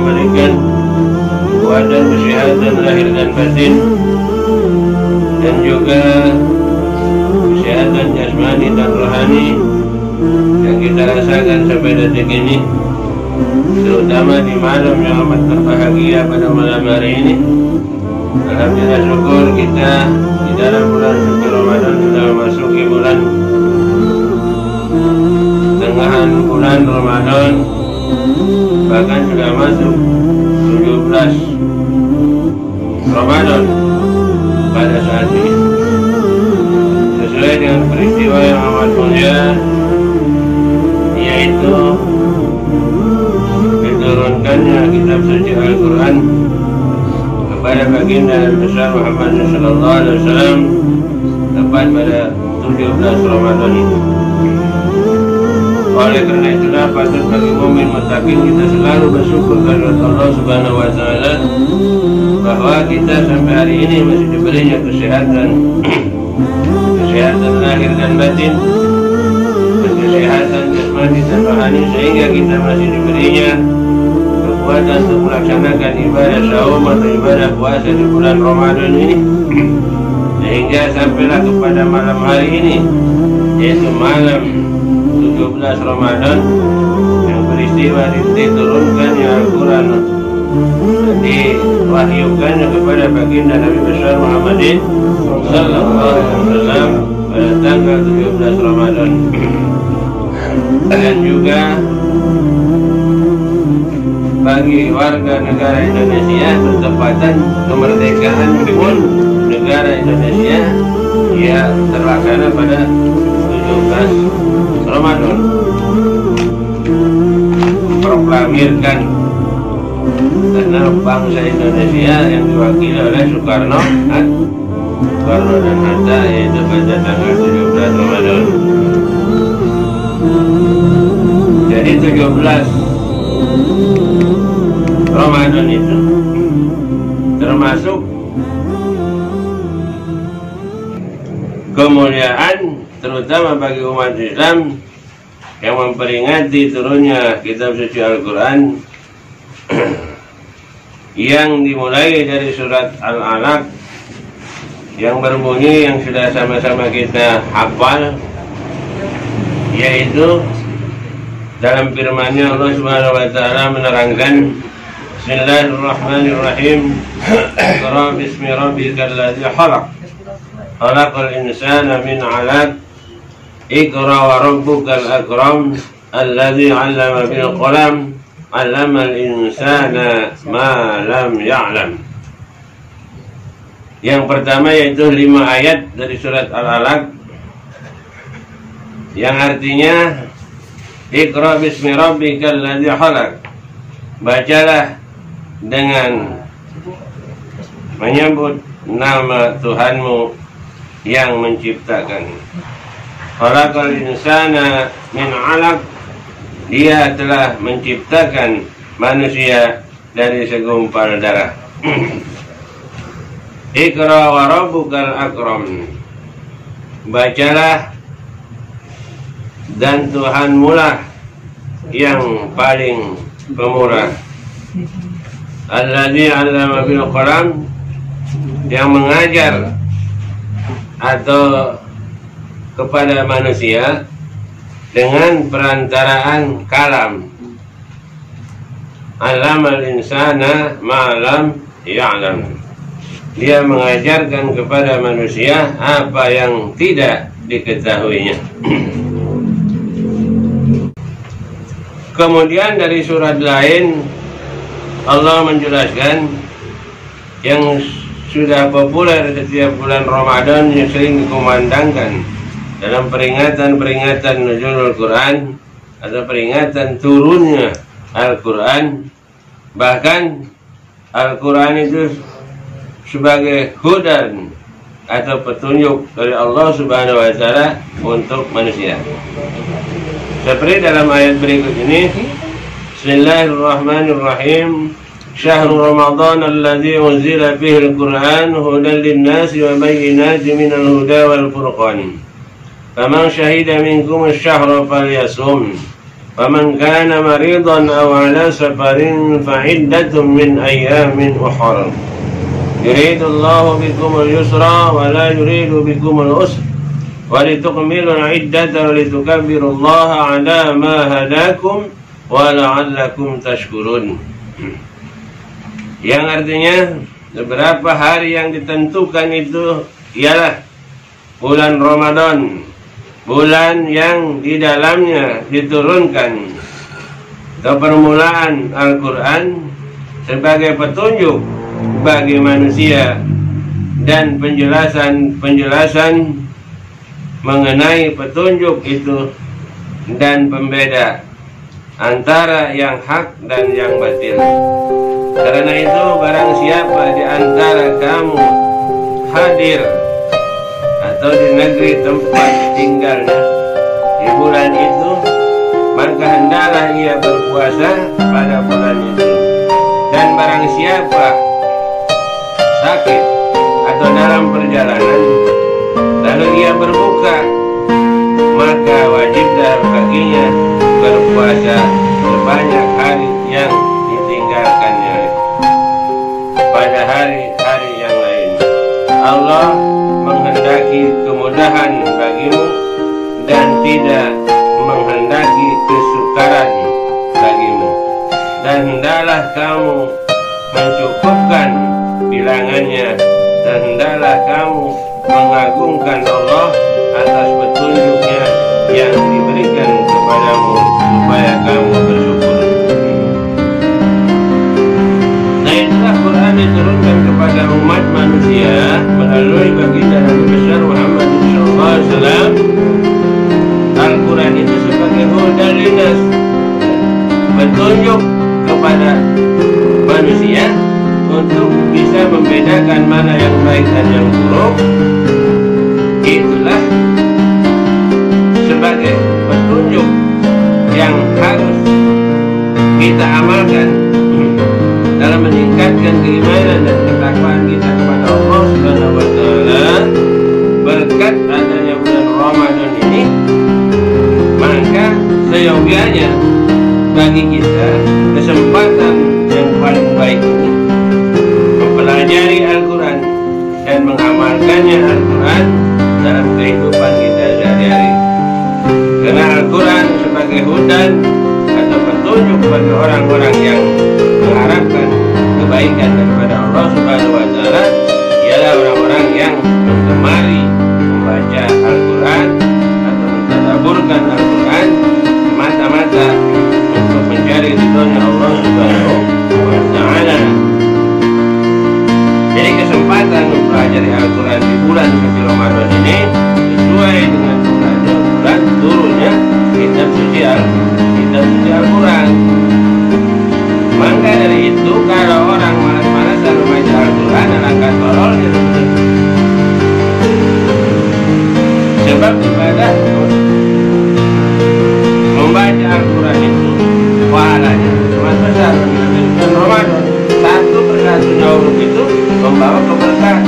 memberikan kekuatan kesehatan lahir dan batin, dan juga kesehatan jasmani dan rohani yang kita rasakan sampai detik ini, terutama di malam yang amat berbahagia pada malam hari ini. Alhamdulillah, syukur kita di dalam bulan suci Ramadan sudah memasuki bulan tengahan bulan Ramadan, bahkan sudah masuk 17 Ramadan pada saat ini, sesuai dengan peristiwa yang amat mulia, yaitu diturunkannya kitab suci Al-Quran kepada baginda besar Muhammad SAW tepat pada 17 Ramadan itu. Oleh karena itulah patut bagi mukmin muttaqin kita selalu bersyukur kepada Allah Subhanahu wa Ta'ala bahwa kita sampai hari ini masih diberinya kesehatan, kesehatan lahir dan batin, kesehatan jasmani dan rohani, sehingga kita masih diberinya kekuatan untuk melaksanakan ibadah saum atau ibadah puasa di bulan Ramadan ini, sehingga sampailah kepada malam hari ini, yaitu malam 17 Ramadan yang peristiwa diturunkannya Al-Quran, diwahyukannya kepada baginda Nabi besar Muhammadin sallallahu alaihi wasallam pada tanggal 17 Ramadan. Dan juga bagi warga negara Indonesia, bertepatan kemerdekaan pun negara Indonesia ya terlaksana pada 17 Ramadan, proklamirkan karena bangsa Indonesia yang diwakili oleh Soekarno dan Hatta, yaitu pada tanggal 17 Ramadan. Jadi 17 Ramadan itu termasuk kemuliaan terutama bagi umat Islam yang memperingati turunnya kitab suci Al-Quran yang dimulai dari surat Al-Alaq yang berbunyi, yang sudah sama-sama kita hafal, yaitu dalam firman-Nya Allah Subhanahu wa Ta'ala menerangkan, Bismillahirrahmanirrahim, Iqra bismi rabbikal ladzi khalaq, khalaqal insana min 'alaq, Iqra wa rabbukal akram, alladzi 'allama bil qalam, 'allamal insana ma lam ya'lam. Yang pertama yaitu 5 ayat dari surat Al-Alaq yang artinya Iqra bismi rabbikal ladzi khalaq, bacalah dengan menyebut nama Tuhanmu yang menciptakan. Khalaqal insana min 'alaq, dia telah menciptakan manusia dari segumpal darah. Iqra wa rabbukal akram, bacalah dan Tuhanmu lah yang paling pemurah. Alladzi 'allama bil qalam, yang mengajar atau kepada manusia dengan perantaraan kalam. 'Allamal insana ma lam ya'lam, dia mengajarkan kepada manusia apa yang tidak diketahuinya. Kemudian dari surat lain Allah menjelaskan yang sudah populer setiap bulan Ramadan yang sering dikumandangkan dalam peringatan-peringatan nuzulul Quran atau peringatan turunnya Al-Quran. Bahkan Al-Quran itu sebagai hudan atau petunjuk dari Allah Subhanahu wa Ta'ala untuk manusia. Seperti dalam ayat berikut ini, Bismillahirrahmanirrahim, Syahrul Ramadan alladzi unzila fihi al-Qur'an hudan lin-nasi wa bayyinatin minal huda wal furqan. Faman syahida minkum asy-syahra falyasum, faman kana maridan aw ala safarin fa iddatun min ayyamin ukhra. Yuridullahu bikumul yusra wa la yuridu bikumul usra wa litukmilul iddata wa litukabbirullaha ala ma hadakum wa la'allakum tashkurun. Yang artinya beberapa hari yang ditentukan itu ialah bulan Ramadan, bulan yang di dalamnya diturunkan atau permulaan Al-Quran sebagai petunjuk bagi manusia dan penjelasan mengenai petunjuk itu dan pembeda antara yang hak dan yang batil. Karena itu barang siapa di antara kamu hadir atau di negeri tempat tinggalnya di bulan itu, maka hendaklah ia berpuasa pada bulan itu. Dan barang siapa sakit atau dalam perjalanan lalu ia berbuka, maka wajiblah baginya berpuasa sebanyak hari yang ditinggalkannya pada hari-hari yang lain. Allah menghendaki kemudahan bagimu dan tidak menghendaki kesukaran bagimu, dan hendaklah kamu mencukupkan bilangannya, dan hendaklah kamu mengagungkan Allah atas petunjuknya yang diberikan kepadamu supaya kamu bersyukur. Nah, itulah Quran diturunkan kepada umat manusia melalui baginda Nabi besar Muhammad SAW. Al-Quran itu sebagai hudan linnas, petunjuk kepada manusia untuk bisa membedakan mana yang baik dan yang buruk. Itulah sebagai petunjuk yang harus kita amalkan dalam meningkatkan keimanan dan ketakwaan kita kepada Allah Subhanahu wa Ta'ala. Berkat adanya bulan Ramadan ini, maka seyogianya bagi kita kesempatan yang paling baik ini mempelajari Al-Quran dan mengamalkannya Al-Quran dalam kehidupan kita sehari-hari. Karena Al-Quran sebagai hudan atau petunjuk bagi orang-orang yang mengharapkan kebaikan daripada Allah Subhanahu wa Ta'ala ialah orang-orang yang menggemari membaca Al-Quran atau mentadabburkan Al-Quran semata-mata untuk mencari ridhonya Allah Subhanahu wa Ta'ala. Jadi kesempatan mempelajari Al-Quran di bulan suci Ramadan ini sesuai dengan bulan turunnya kitab suci Al-Quran. Maka dari itu kalau orang malas-malasan membaca Al-Quran, alangkah tololnya. Sebab ibadah membaca Al-Quran itu pahalanya sangat besar. Dan Ramadan satu persatunya huruf itu membawa keberkahan,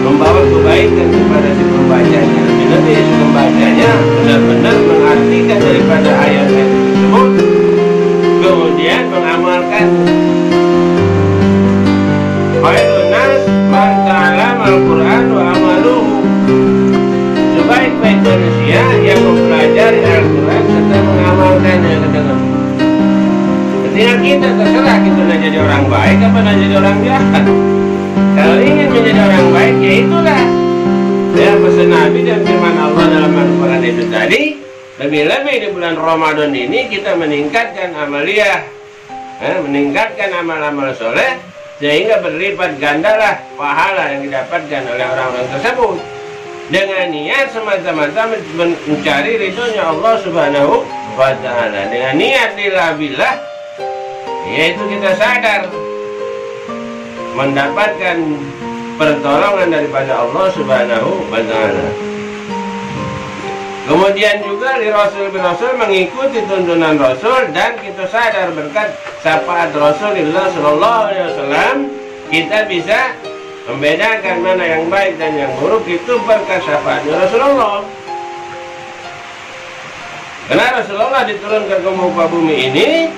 membawa kebaikan kepada si pembacanya. Lebih-lebih si pembacanya benar-benar mengartikan daripada ayat-ayat tersebut, kemudian mengamalkan. Khairun nas man ta'allama al-Quran wa amaluhu. Sebaik-baik manusia yang mempelajari Al-Quran serta mengamalkannya. Ketika kita terserah kita nak jadi orang baik apa nak jadi orang jahat. Kalau ingin menjadi orang baik, ya itulah ya pesan Nabi dan firman Allah dalam Al-Quran itu tadi. Lebih-lebih di bulan Ramadan ini kita meningkatkan amaliyah, meningkatkan amal-amal soleh, sehingga berlipat gandalah pahala yang didapatkan oleh orang-orang tersebut dengan niat semata-mata mencari ridhonya Allah Subhanahu wa Ta'ala. Dengan niat lillah, yaitu kita sadar mendapatkan pertolongan daripada Allah Subhanahu wa Ta'ala. Kemudian juga di Rasul mengikuti tuntunan Rasul, dan kita sadar berkat syafaat Rasulullah Sallallahu Alaihi Wasallam kita bisa membedakan mana yang baik dan yang buruk. Itu berkat syafaatnya Rasulullah. Karena Rasulullah diturunkan ke muka bumi ini,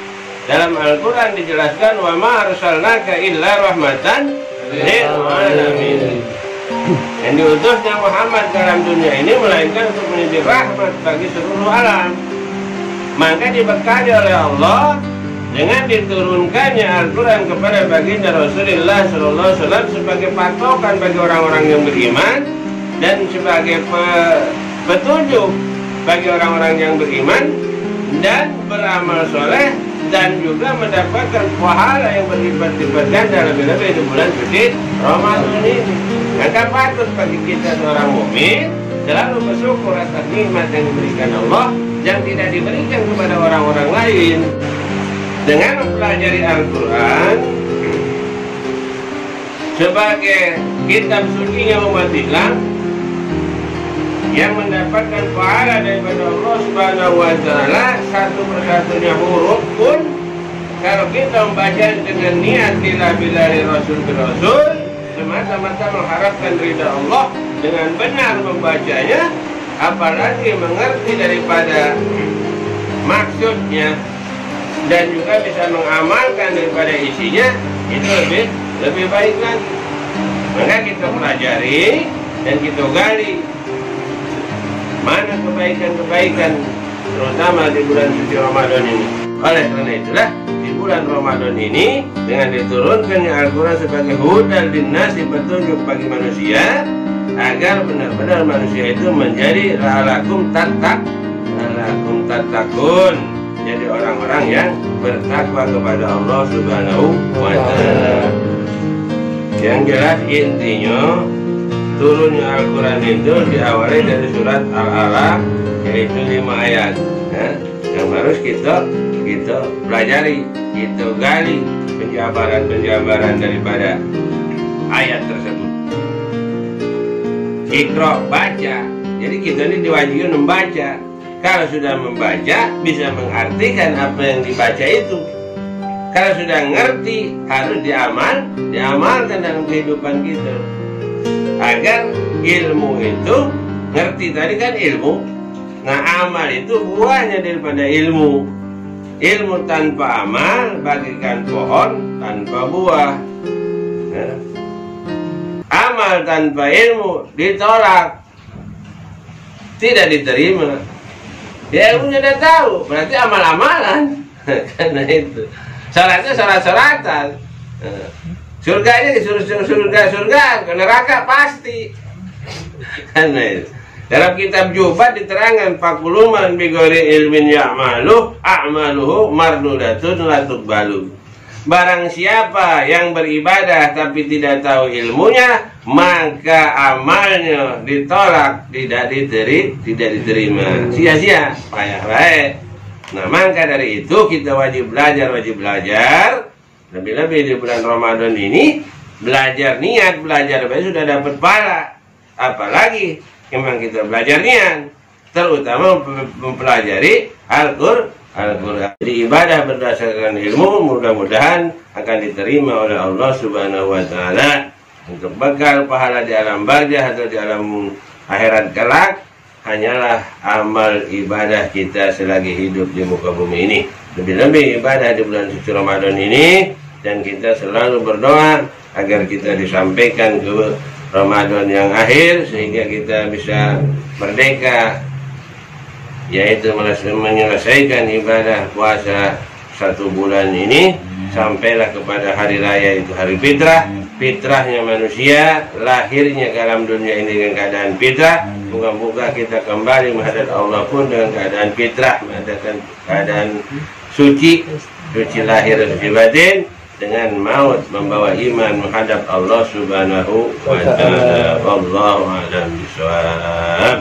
dalam Al-Quran dijelaskan wa ma arsalnaka illa rahmatan lil alamin. Yang diutusnya Muhammad ke dalam dunia ini melainkan untuk menjadi rahmat bagi seluruh alam. Maka dibekali oleh Allah dengan diturunkannya Al-Quran kepada baginda Rasulullah SAW sebagai patokan bagi orang-orang yang beriman dan sebagai petunjuk bagi orang-orang yang beriman dan beramal soleh, dan juga mendapatkan pahala yang berlipat-lipat ganda lebih-lebih di bulan suci Ramadan ini. Maka patut bagi kita seorang mukmin selalu bersyukur atas nikmat yang diberikan Allah yang tidak diberikan kepada orang-orang lain. Dengan mempelajari Al-Quran sebagai kitab sucinya umat Islam yang mendapatkan pahala daripada Allah Subhanahu wa Ta'ala, satu persatunya huruf pun kalau kita membaca dengan niat bila Rasul semata-mata mengharapkan ridha Allah, dengan benar membacanya, apalagi mengerti daripada maksudnya dan juga bisa mengamalkan daripada isinya, itu lebih baik lagi. Maka kita pelajari dan kita gali mana kebaikan-kebaikan terutama di bulan suci Ramadan ini. Oleh karena itulah di bulan Ramadan ini dengan diturunkannya Al-Quran sebagai hudal linnas, petunjuk bagi manusia agar benar-benar manusia itu menjadi la'alakum tattaqun, jadi orang-orang yang bertakwa kepada Allah Subhanahu wa Ta'ala. Yang jelas intinya turunnya Al-Quran itu diawali dari surat Al-Alaq, yaitu 5 ayat yang harus kita pelajari, kita gali penjabaran daripada ayat tersebut. Iqra, baca. Jadi kita ini diwajibkan membaca. Kalau sudah membaca bisa mengartikan apa yang dibaca itu. Kalau sudah ngerti harus diamalkan dalam kehidupan kita, agar ilmu itu, ngerti tadi kan ilmu, nah amal itu buahnya daripada ilmu. Ilmu tanpa amal bagaikan pohon tanpa buah. Amal tanpa ilmu ditolak, tidak diterima. Ya ilmunya udah tahu, berarti amal-amalan. Karena itu syaratnya syarat-syaratan. Surganya disuruh surga, ke neraka pasti. Karena itu dalam kitab Jubat diterangkan fakuluman bigori ilmin a'maluhu mardudatun la tuqbalu. Barang siapa yang beribadah tapi tidak tahu ilmunya, maka amalnya ditolak, tidak diterima, sia-sia, payah baik. Nah, maka dari itu kita wajib belajar. Lebih-lebih di bulan Ramadan ini belajar niat, belajar baik sudah dapat pahala. Apalagi memang kita belajar niat, terutama mempelajari Al-Quran. Jadi ibadah berdasarkan ilmu mudah-mudahan akan diterima oleh Allah Subhanahu wa Ta'ala untuk bekal pahala di alam barzah atau di alam akhirat kelak. Hanyalah amal ibadah kita selagi hidup di muka bumi ini. Lebih-lebih ibadah di bulan suci Ramadan ini, dan kita selalu berdoa agar kita disampaikan ke Ramadan yang akhir sehingga kita bisa merdeka, yaitu menyelesaikan ibadah puasa 1 bulan ini sampailah kepada hari raya, itu hari fitrah. Fitrahnya manusia, lahirnya ke alam dunia ini dengan keadaan fitrah. Moga-moga kita kembali menghadap Allah pun dengan keadaan fitrah, dengan keadaan suci lahir dan suci batin, dengan maut membawa iman menghadap Allah Subhanahu wa Ta'ala. Wallahu a'lam bishawab.